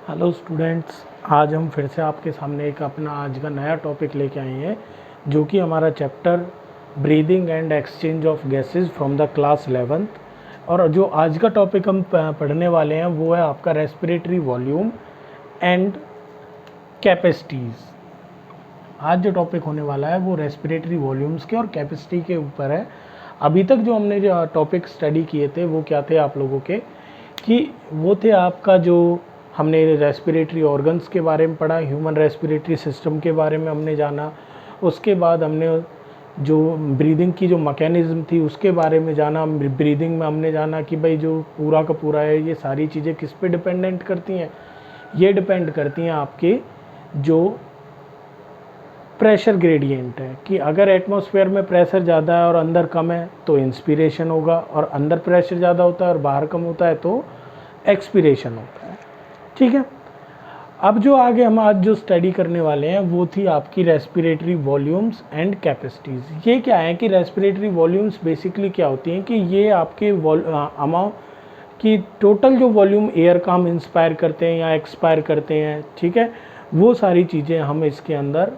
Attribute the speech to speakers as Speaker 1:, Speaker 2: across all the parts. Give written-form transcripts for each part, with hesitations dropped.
Speaker 1: Hello students, आज हम फिर से आपके सामने एक अपना आज का नया टॉपिक लेके आए हैं जो कि हमारा chapter breathing and exchange of gases from the class 11th। और जो आज का टॉपिक हम पढ़ने वाले हैं वो है आपका रेस्पिरेटरी वॉल्यूम एंड कैपेसिटीज़। आज जो टॉपिक होने वाला है वो रेस्पिरेटरी वॉल्यूम्स के और कैपेसिटी के ऊपर है। अभी तक जो हमने जो टॉपिक स्टडी किए थे वो क्या थे आप लोगों के, कि वो थे आपका जो हमने रेस्पिरेटरी ऑर्गन्स के बारे में पढ़ा, ह्यूमन रेस्पिरेटरी सिस्टम के बारे में हमने जाना। उसके बाद हमने जो ब्रीदिंग की जो मैकेनिज़्म थी उसके बारे में जाना। ब्रीदिंग में हमने जाना कि भाई जो पूरा का पूरा है ये सारी चीज़ें किस पे डिपेंडेंट करती हैं। ये डिपेंड करती हैं आपके जो प्रेशर ग्रेडियंट है, कि अगर एटमॉस्फेयर में प्रेशर ज़्यादा है और अंदर कम है तो इंस्पिरेशन होगा, और अंदर प्रेशर ज़्यादा होता है और बाहर कम होता है तो एक्सपिरेशन होता है। ठीक है, अब जो आगे हम आज जो स्टडी करने वाले हैं वो थी आपकी रेस्पिरेटरी वॉल्यूम्स एंड कैपेसिटीज़। ये क्या है कि रेस्पिरेटरी वॉल्यूम्स बेसिकली क्या होती हैं कि ये आपके अमाउंट की टोटल जो वॉल्यूम एयर का हम इंस्पायर करते हैं या एक्सपायर करते हैं, ठीक है, वो सारी चीज़ें हम इसके अंदर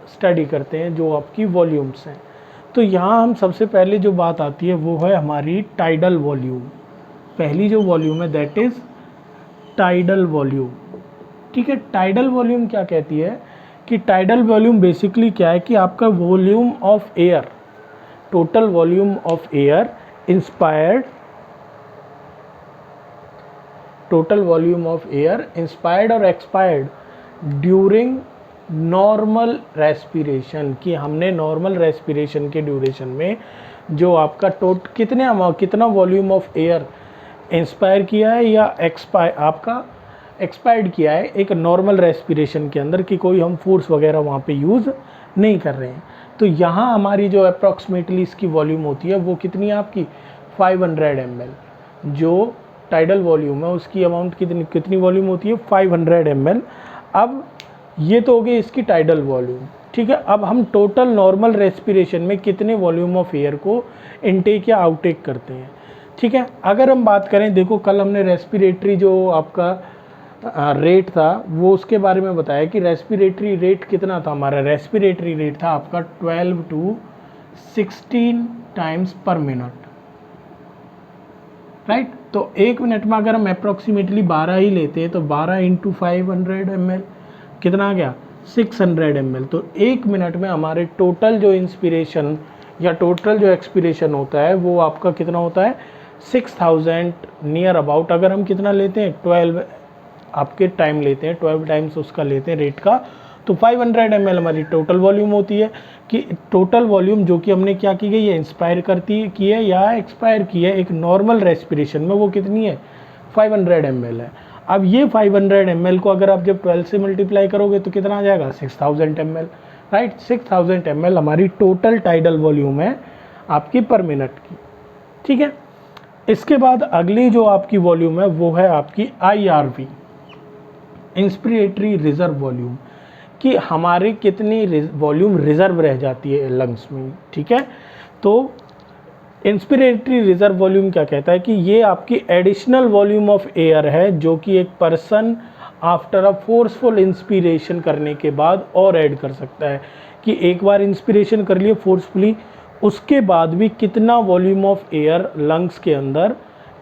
Speaker 1: स्टडी करते हैं जो आपकी वॉल्यूम्स हैं। तो यहाँ हम सबसे पहले जो बात आती है वो है हमारी टाइडल वॉल्यूम। पहली जो वॉल्यूम है दैट इज़ टाइडल वॉल्यूम। ठीक है, टाइडल वॉल्यूम क्या कहती है कि टाइडल वॉल्यूम बेसिकली क्या है कि आपका volume of air, total volume of air inspired, total volume of air inspired और एक्सपायर्ड ड्यूरिंग नॉर्मल रेस्पिरेशन, कि हमने नॉर्मल रेस्पिरेशन के ड्यूरेशन में जो आपका कितना वॉल्यूम ऑफ एयर इंस्पायर किया है या एक्सपायर्ड किया है एक नॉर्मल रेस्पिरेशन के अंदर, कि कोई हम फोर्स वगैरह वहाँ पे यूज़ नहीं कर रहे हैं। तो यहाँ हमारी जो अप्रॉक्सीमेटली इसकी वॉल्यूम होती है वो कितनी है आपकी 500 ml। जो टाइडल वॉल्यूम है उसकी अमाउंट कितनी वॉल्यूम होती है 500 ml। अब ये तो हो गई इसकी टाइडल वॉल्यूम। ठीक है, अब हम टोटल नॉर्मल रेस्पिरेशन में कितने वॉल्यूम ऑफ एयर को इनटेक या आउटेक करते हैं। ठीक है, अगर हम बात करें, देखो कल हमने रेस्पिरेटरी जो आपका रेट था वो उसके बारे में बताया कि रेस्पिरेटरी रेट कितना था। हमारा रेस्पिरेटरी रेट था आपका 12 to 16 टाइम्स पर मिनट, राइट। तो एक मिनट में अगर हम अप्रॉक्सीमेटली 12 ही लेते हैं तो 12 इंटू 500 ml कितना आ गया 600 ml। तो एक मिनट में हमारे टोटल जो इंस्पिरेशन या टोटल जो एक्सपिरेशन होता है वो आपका कितना होता है 6000 नियर अबाउट। अगर हम कितना लेते हैं 12 आपके टाइम लेते हैं, 12 टाइम्स उसका लेते हैं रेट का, तो 500 ml हमारी टोटल वॉल्यूम होती है। कि टोटल वॉल्यूम जो कि हमने क्या की गई है इंस्पायर की है या एक्सपायर की है एक नॉर्मल रेस्पिरेशन में, वो कितनी है 500 ml है। अब ये 500 ml को अगर आप जब 12 से मल्टीप्लाई करोगे तो कितना आ जाएगा 6000 ml, राइट। 6000 ml हमारी टोटल टाइडल वॉल्यूम है आपकी पर मिनट की। ठीक है, इसके बाद अगली जो आपकी वॉल्यूम है वो है आपकी IRV, इंस्पिरेटरी रिजर्व वॉल्यूम, कि हमारे कितनी वॉल्यूम रिजर्व रह जाती है लंग्स में। ठीक है, तो इंस्पिरेटरी रिजर्व वॉल्यूम क्या कहता है कि ये आपकी एडिशनल वॉल्यूम ऑफ एयर है जो कि एक person after a forceful inspiration करने के बाद और ऐड कर सकता है। कि एक बार इंस्पिरेशन कर लिए फोर्सफुली, उसके बाद भी कितना वॉल्यूम ऑफ एयर लंग्स के अंदर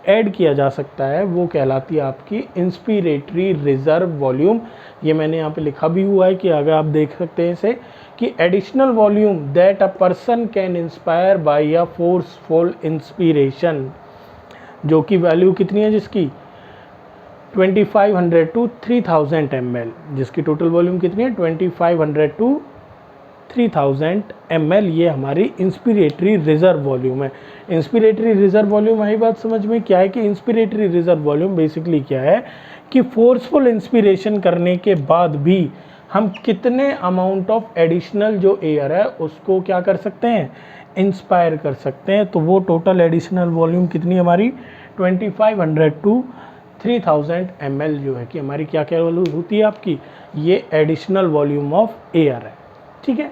Speaker 1: ऐड किया जा सकता है, वो कहलाती है आपकी इंस्पिरेटरी रिजर्व वॉल्यूम। ये मैंने यहाँ पे लिखा भी हुआ है कि अगर आप देख सकते हैं इसे, कि additional volume that a person can inspire by a forceful inspiration, जो कि वैल्यू कितनी है जिसकी 2500 to 3000 ml, जिसकी टोटल वॉल्यूम कितनी है 2500 to 3000 ml। ये हमारी इंस्पिरेटरी रिजर्व वॉल्यूम है। इंस्पिरेटरी रिजर्व वॉल्यूम आई बात समझ में क्या है कि इंस्पिरेटरी रिजर्व वॉल्यूम बेसिकली क्या है कि फोर्सफुल इंस्पिरेशन करने के बाद भी हम कितने अमाउंट ऑफ एडिशनल जो एयर है उसको क्या कर सकते हैं इंस्पायर कर सकते हैं। तो वो टोटल एडिशनल वॉल्यूम कितनी हमारी 2500 to 3000 ml जो है कि हमारी क्या क्या वॉल्यूम होती है आपकी, ये एडिशनल वॉल्यूम ऑफ एयर है। ठीक है,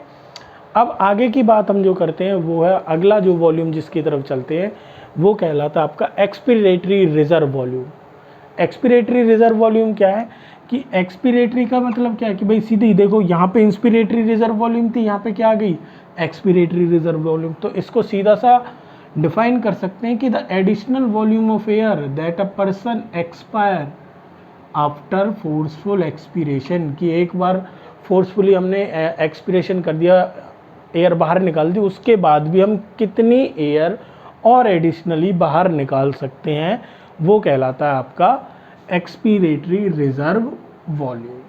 Speaker 1: अब आगे की बात हम जो करते हैं वो है अगला जो वॉल्यूम जिसकी तरफ चलते हैं वो कहलाता है आपका expiratory reserve volume. Expiratory reserve volume क्या है कि एक्सपिरेटरी का मतलब क्या है कि भाई सीधी देखो यहाँ पे इंस्पिरेटरी रिजर्व वॉल्यूम थी, यहाँ पे क्या आ गई एक्सपिरेटरी रिजर्व वॉल्यूम। तो इसको सीधा सा डिफाइन कर सकते हैं कि the additional volume of air that a person expire after forceful expiration, कि एक बार फोर्सफुली हमने एक्सपीरेशन कर दिया, एयर बाहर निकाल दी, उसके बाद भी हम कितनी एयर और एडिशनली बाहर निकाल सकते हैं, वो कहलाता है आपका एक्सपीरेटरी रिजर्व वॉल्यूम।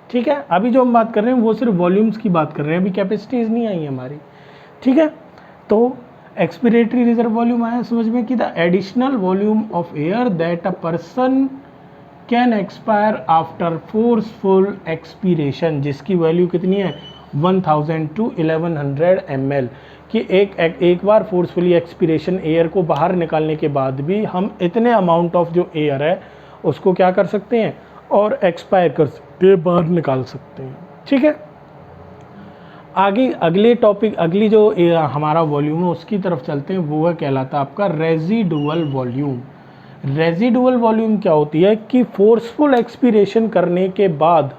Speaker 1: ठीक है, अभी जो हम बात कर रहे हैं वो सिर्फ वॉल्यूम्स की बात कर रहे हैं, अभी कैपेसिटीज नहीं आई हमारी। ठीक है, तो एक्सपीरेटरी रिजर्व वॉल्यूम आया समझ में कि the additional volume of air that a person can expire after forceful expiration, जिसकी वैल्यू कितनी है 1000 to 1100 ml, कि एक बार फोर्सफुली एक्सपीरेशन एयर को बाहर निकालने के बाद भी हम इतने अमाउंट ऑफ जो एयर है उसको क्या कर सकते हैं और एक्सपायर कर सकते हैं, बाहर निकाल सकते हैं। ठीक है, आगे अगले टॉपिक, अगली जो हमारा वॉल्यूम है उसकी तरफ चलते हैं, वो है कहलाता आपका रेजिडुअल वॉल्यूम। रेजिडुअल वॉल्यूम क्या होती है कि फोर्सफुल एक्सपीरेशन करने के बाद,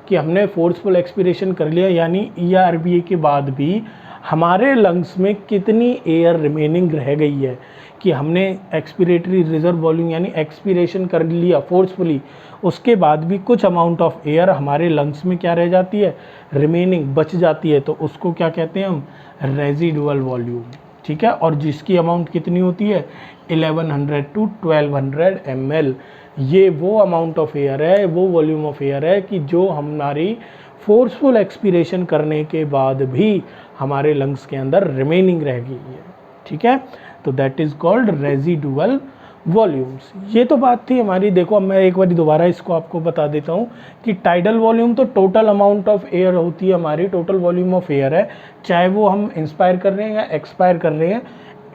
Speaker 1: कि हमने फोर्सफुल एक्सपीरेशन कर लिया यानी ERBA के बाद भी हमारे लंग्स में कितनी एयर रिमेनिंग रह गई है, कि हमने एक्सपीरेटरी रिजर्व वॉल्यूम यानी एक्सपीरेशन कर लिया फोर्सफुली, उसके बाद भी कुछ अमाउंट ऑफ एयर हमारे लंग्स में क्या रह जाती है रिमेनिंग, बच जाती है, तो उसको क्या कहते हैं हम रेजिडुअल वॉल्यूम। ठीक है, और जिसकी अमाउंट कितनी होती है 1100 to 1200 ml, ये वो अमाउंट ऑफ एयर है, वो वॉल्यूम ऑफ एयर है कि जो हमारी फोर्सफुल एक्सपीरेशन करने के बाद भी हमारे लंग्स के अंदर रिमेनिंग रह गई है। ठीक है, तो that is called residual volumes. ये तो बात थी हमारी। देखो अब मैं एक बार दोबारा इसको आपको बता देता हूँ कि टाइडल वॉल्यूम तो टोटल अमाउंट ऑफ एयर होती है, हमारी टोटल वॉल्यूम ऑफ एयर है, चाहे वो हम इंस्पायर कर रहे हैं या एक्सपायर कर रहे हैं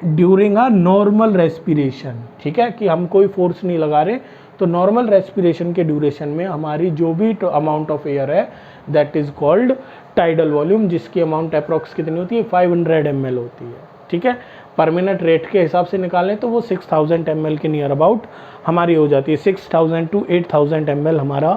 Speaker 1: ड्यूरिंग अ नॉर्मल रेस्पिरेशन। ठीक है, कि हम कोई फोर्स नहीं लगा रहे, तो नॉर्मल रेस्पिरेशन के ड्यूरेशन में हमारी जो भी अमाउंट ऑफ एयर है that is called tidal volume, जिसकी अमाउंट अप्रॉक्स कितनी होती है 500 ml होती है। ठीक है, पर मिनट रेट के हिसाब से निकालें तो वो 6000 ml के नियर अबाउट हमारी हो जाती है। 6000 to 8000 ml हमारा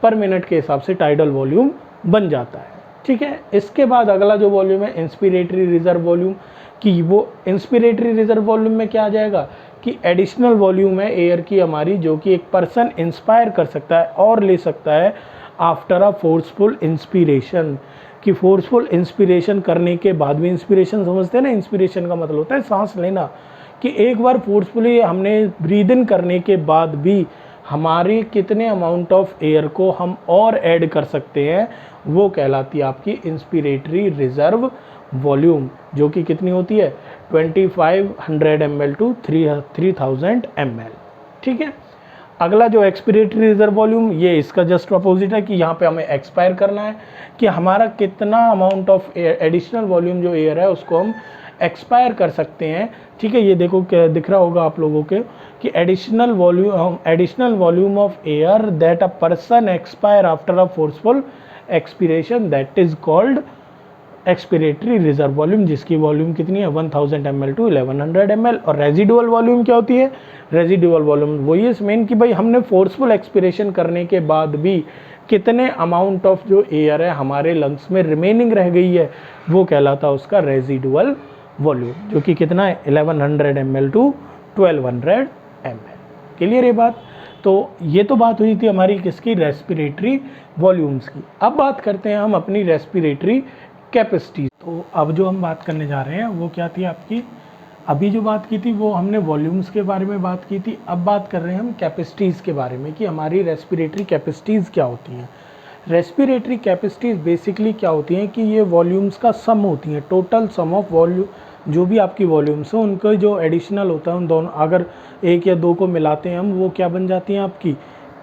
Speaker 1: पर मिनट के हिसाब से टाइडल वॉल्यूम बन जाता है। ठीक है, इसके बाद अगला जो वॉल्यूम है इंस्पिरेटरी रिजर्व वॉल्यूम, कि वो इंस्पिरेटरी रिजर्व वॉल्यूम में क्या आ जाएगा कि एडिशनल वॉल्यूम है एयर की हमारी, जो कि एक पर्सन इंस्पायर कर सकता है और ले सकता है आफ्टर अ फोर्सफुल इंस्पिरेशन, कि फोर्सफुल इंस्पिरेशन करने के बाद भी, इंस्पिरेशन समझते हैं ना, इंस्पिरेशन का मतलब होता है सांस लेना, कि एक बार फोर्सफुली हमने ब्रीद इन करने के बाद भी हमारी कितने अमाउंट ऑफ एयर को हम और ऐड कर सकते हैं, वो कहलाती है आपकी इंस्पिरेटरी रिजर्व वॉल्यूम, जो कि कितनी होती है 2500 ml to 3000 ml। ठीक है, अगला जो एक्सपिरेटरी रिजर्व वॉल्यूम, ये इसका जस्ट अपोजिट है, कि यहाँ पे हमें एक्सपायर करना है, कि हमारा कितना अमाउंट ऑफ एडिशनल वॉल्यूम जो एयर है उसको हम एक्सपायर कर सकते हैं। ठीक है, ये देखो क्या दिख रहा होगा आप लोगों के कि additional volume of air that a person expire after a forceful expiration that is called expiratory reserve volume, जिसकी वॉल्यूम कितनी है 1000 ml to 1100 ml। और रेजिडुअल वॉल्यूम क्या होती है, रेजिडुअल वॉल्यूम वही है मेन, कि भाई हमने फोर्सफुल एक्सपिरेशन करने के बाद भी कितने अमाउंट ऑफ जो एयर है हमारे लंग्स में रिमेनिंग रह गई है, वो कहलाता है उसका रेजिडुअल वॉल्यूम, जो कि कितना है 1100 ml to 1200 ml। क्लियर ये बात? तो ये तो बात हुई थी हमारी किसकी, रेस्पिरेटरी वॉल्यूम्स की। अब बात करते हैं हम अपनी रेस्पिरेटरी कैपेसिटी। तो अब जो हम बात करने जा रहे हैं वो क्या थी आपकी, अभी जो बात की थी वो हमने वॉल्यूम्स के बारे में बात की थी, अब बात कर रहे हैं हम कैपेसिटीज़ के बारे में, कि हमारी रेस्पिरेटरी कैपेसिटीज़ क्या होती हैं। रेस्पिरेटरी कैपेसिटीज़ बेसिकली क्या होती हैं कि ये वॉल्यूम्स का सम होती हैं, टोटल सम ऑफ वॉल्यूम, जो भी आपकी वॉल्यूम्स हैं उनका जो एडिशनल होता है उन दोनों, अगर एक या दो को मिलाते हैं हम, वो क्या बन जाती हैं आपकी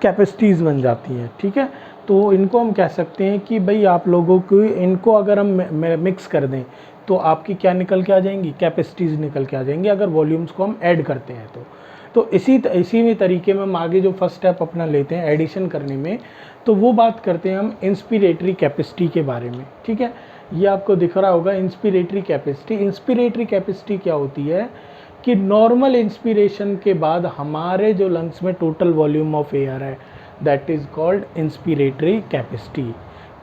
Speaker 1: कैपेसिटीज़ बन जाती हैं। ठीक है, तो इनको हम कह सकते हैं कि भाई आप लोगों को इनको अगर हम मिक्स कर दें तो आपकी क्या निकल के आ जाएंगी, कैपेसिटीज़ निकल के आ जाएंगी, अगर वॉल्यूम्स को हम ऐड करते हैं तो इसी तरीके में हम आगे जो फर्स्ट स्टेप अपना लेते हैं एडिशन करने में, तो वो बात करते हैं हम इंस्पिरेटरी कैपेसिटी के बारे में। ठीक है, ये आपको दिख रहा होगा इंस्पिरेटरी कैपेसिटी। इंस्पिरेटरी कैपेसिटी क्या होती है कि नॉर्मल इंस्पिरेशन के बाद हमारे जो लंग्स में टोटल वॉल्यूम ऑफ एयर है that is called inspiratory capacity,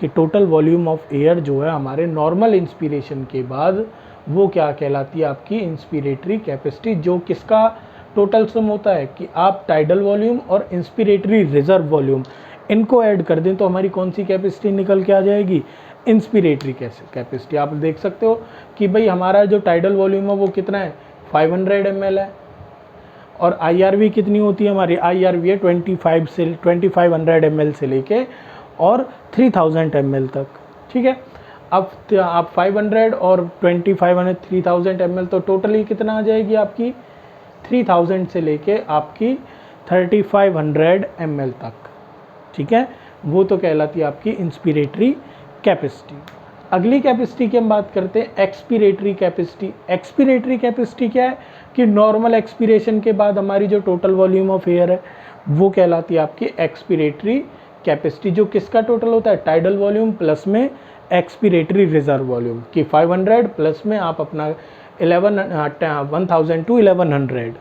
Speaker 1: कि टोटल वॉल्यूम ऑफ एयर जो है हमारे नॉर्मल इंस्पिरेशन के बाद वो क्या कहलाती है, आपकी इंस्पिरेटरी कैपेसिटी, जो किसका टोटल सम होता है कि आप टाइडल वॉल्यूम और इंस्पिरेटरी रिजर्व वॉल्यूम इनको ऐड कर दें तो हमारी कौन सी कैपेसिटी निकल के आ जाएगी, इंस्पिरेटरी कैपेसिटी। आप देख सकते हो कि भाई हमारा जो टाइडल वॉल्यूम है वो कितना है, 500 ml है, और IRV कितनी होती है हमारी, IRV है 2500 ml से लेके और 3000 ml तक, ठीक है। अब आप 500 और 2500 3000 ml तो टोटली कितना आ जाएगी आपकी, 3000 से लेके आपकी 3500 ml तक, ठीक है। वो तो कहलाती है आपकी इंस्पिरेटरी कैपेसिटी। अगली कैपेसिटी की हम बात करते हैं एक्सपिरेटरी कैपेसिटी। एक्सपिरेटरी कैपेसिटी क्या है कि नॉर्मल एक्सपिरेशन के बाद हमारी जो टोटल वॉल्यूम ऑफ एयर है वो कहलाती है आपकी एक्सपिरेटरी कैपेसिटी, जो किसका टोटल होता है, टाइडल वॉल्यूम प्लस में एक्सपिरेटरी रिजर्व वॉल्यूम, कि 500 प्लस में आप अपना 1000 to 1100,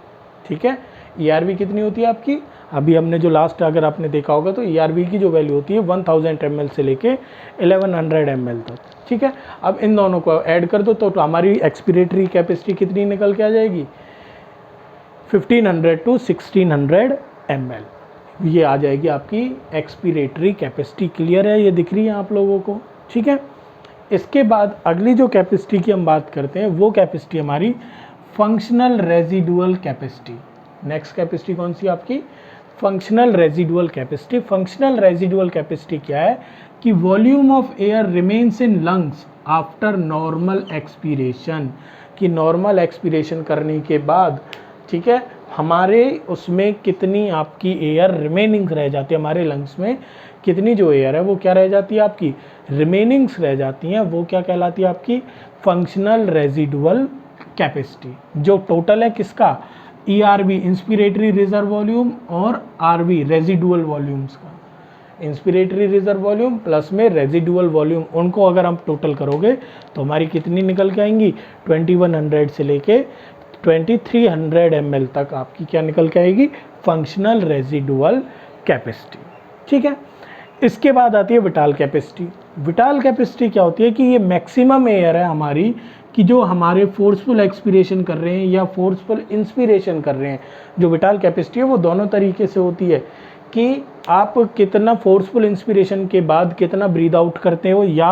Speaker 1: ठीक है। ERV कितनी होती है आपकी, अभी हमने जो लास्ट अगर आपने देखा होगा तो ERV की जो वैल्यू होती है 1000 ml से लेके 1100 ml तक, ठीक है। अब इन दोनों को ऐड कर दो तो हमारी एक्सपिरेटरी कैपेसिटी कितनी निकल के आ जाएगी, 1500 to 1600 ml, ये आ जाएगी आपकी एक्सपिरेटरी कैपेसिटी। क्लियर है, ये दिख रही है आप लोगों को, ठीक है। इसके बाद अगली जो कैपेसिटी की हम बात करते हैं वो कैपेसिटी हमारी functional residual capacity. Next capacity कौन सी आपकी, functional residual capacity. Functional residual capacity क्या है कि volume of air remains in lungs after normal expiration, कि नॉर्मल एक्सपीरेशन करने के बाद, ठीक है, हमारे उसमें कितनी आपकी एयर रिमेनिंग रह जाती है, हमारे लंग्स में कितनी जो एयर है वो क्या रह जाती है आपकी, रिमेनिंग्स रह जाती हैं, वो क्या कहलाती है आपकी फंक्शनल रेजिडुअल कैपेसिटी। जो टोटल है किसका, ERV इंस्पिरेटरी रिजर्व वॉल्यूम और RV रेजिडुअल वॉल्यूम्स का, इंस्पिरेटरी रिजर्व वॉल्यूम प्लस में रेजिडुअल वॉल्यूम, उनको अगर हम टोटल करोगे तो हमारी कितनी निकल के आएंगी, 2100 से लेके 2300 ml तक आपकी क्या निकल के आएगी, फंक्शनल रेजिडुअल कैपेसिटी, ठीक है। इसके बाद आती है विटाल कैपेसिटी। विटाल कैपेसिटी क्या होती है कि ये मैक्सिमम एयर है हमारी, कि जो हमारे फोर्सफुल एक्सपिरेशन कर रहे हैं या फोर्सफुल इंस्पिरेशन कर रहे हैं। जो विटाल कैपेसिटी है वो दोनों तरीके से होती है कि आप कितना फोर्सफुल इंस्पिरेशन के बाद कितना ब्रीद आउट करते हो, या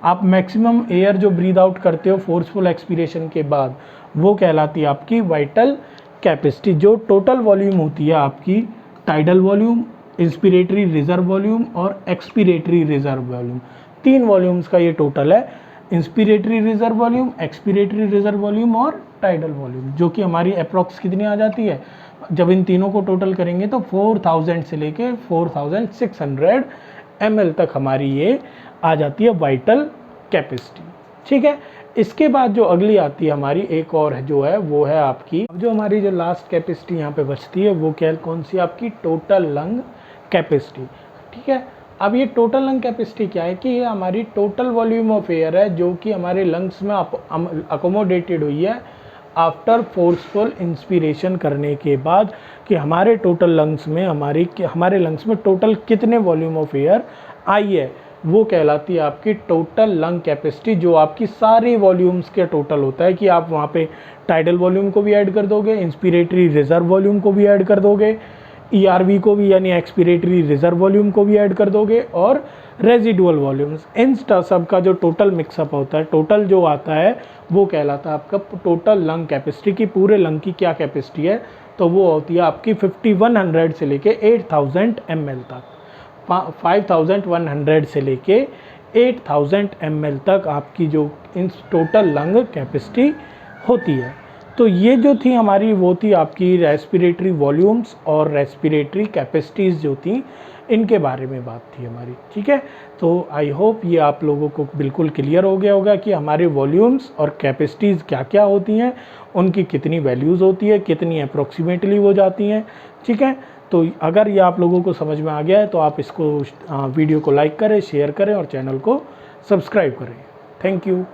Speaker 1: आप मैक्सिमम एयर जो ब्रीद आउट करते हो फोर्सफुल एक्सपिरेशन के बाद, वो कहलाती है आपकी वाइटल कैपेसिटी। जो टोटल वॉल्यूम होती है आपकी tidal volume, inspiratory reserve volume और एक्सपिरेटरी रिजर्व वॉल्यूम, 3 वॉल्यूम्स का ये टोटल है, inspiratory reserve volume, expiratory reserve volume और टाइडल वॉल्यूम, जो कि हमारी अप्रॉक्स कितनी आ जाती है, जब इन तीनों को टोटल करेंगे तो 4000 से लेके 4600 ml तक हमारी ये आ जाती है वाइटल कैपेसिटी, ठीक है। इसके बाद जो अगली आती है हमारी एक और जो है वो है आपकी, अब जो हमारी जो लास्ट कैपेसिटी यहाँ पे बचती है वो क्या, कौन सी आपकी, टोटल लंग कैपेसिटी, ठीक है। अब ये टोटल लंग कैपेसिटी क्या है कि ये हमारी टोटल वॉल्यूम ऑफ एयर है जो कि हमारे लंग्स में अकोमोडेटेड हुई है आफ्टर फोर्सफुल इंस्पिरेशन करने के बाद, कि हमारे टोटल लंग्स में हमारे लंग्स में टोटल कितने वॉल्यूम ऑफ एयर आई है, वो कहलाती है आपकी टोटल लंग कैपेसिटी, जो आपकी सारी वॉल्यूम्स के टोटल होता है, कि आप वहाँ पे टाइडल वॉल्यूम को भी ऐड कर दोगे, इंस्पिरेटरी रिजर्व वॉल्यूम को भी ऐड कर दोगे, ERV को भी यानी एक्सपिरेटरी रिजर्व वॉल्यूम को भी ऐड कर दोगे, और रेजिडुअल वॉल्यूम्स, इन सब का जो टोटल मिक्सअप होता है, टोटल जो आता है वो कहलाता है आपका टोटल लंग कैपेसिटी, की पूरे लंग की क्या कैपेसिटी है, तो वो होती है आपकी 5100 से लेके 8000 ml तक, 5100 से लेके 8000 ml तक आपकी जो इन टोटल लंग कैपेसिटी होती है। तो ये जो थी हमारी वो थी आपकी रेस्पिरेटरी वॉल्यूम्स और रेस्पिरेटरी कैपेसिटीज़ जो थी, इनके बारे में बात थी हमारी, ठीक है। तो आई होप ये आप लोगों को बिल्कुल क्लियर हो गया होगा कि हमारे वॉल्यूम्स और कैपेसिटीज़ क्या क्या होती हैं, उनकी कितनी वैल्यूज़ होती है, कितनी अप्रोक्सीमेटली हो जाती हैं, ठीक है। तो अगर ये आप लोगों को समझ में आ गया है तो आप इसको वीडियो को लाइक करें, शेयर करें और चैनल को सब्सक्राइब करें। Thank you.